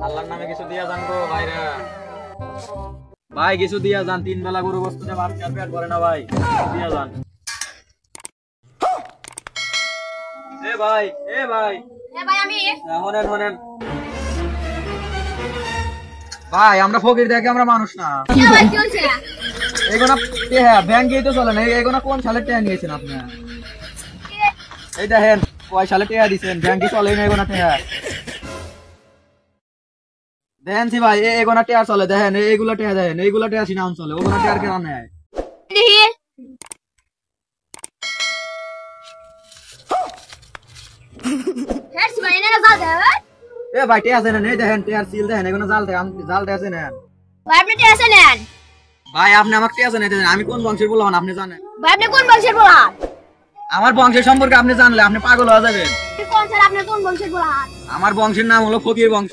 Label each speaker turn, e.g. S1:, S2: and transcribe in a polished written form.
S1: আল্লাহর নামে কিছু দিয়া যান গো ভাইরা। ভাই কিছু দিয়া যান, 3 বেলা গরু গোশত দিয়ে ভাত আর পেট ভরে না ভাই, দিয়া যান। এ ভাই এ ভাই
S2: আমি
S1: হনেন ভাই, আমরা ফকির দেখে আমরা মানুষ না। এইগুলা ব্যাংকেই তো চলে না। এইগুলা কোন সালে টাকা নিয়েছেন আপনি? এই দেখেন কয় সালে টাকা দিচ্ছেন, ব্যাংকে চলে না এগুলা টাকা। দেখেন সি ভাই এগুলা টাকা চলে, দেখেন এইগুলা টাকা, দেখেন এইগুলা টাকা সিনাম চলে, ওগুলা টাকা কেন নেয়? এ ভাই টাকা আছে না? এই দেখেন টাকার সিল দেখেন, এগুলো জাল টাকা আছে না ভাই? আপনি আমাকে টাকা আছে না, আমি কোন বংশের বললাম আপনি জানেন? আমার বংশের সম্পর্কে আপনি জানলে আপনি পাগল হয়ে যাবেন। আমার বংশের নাম হলো ফকির বংশ।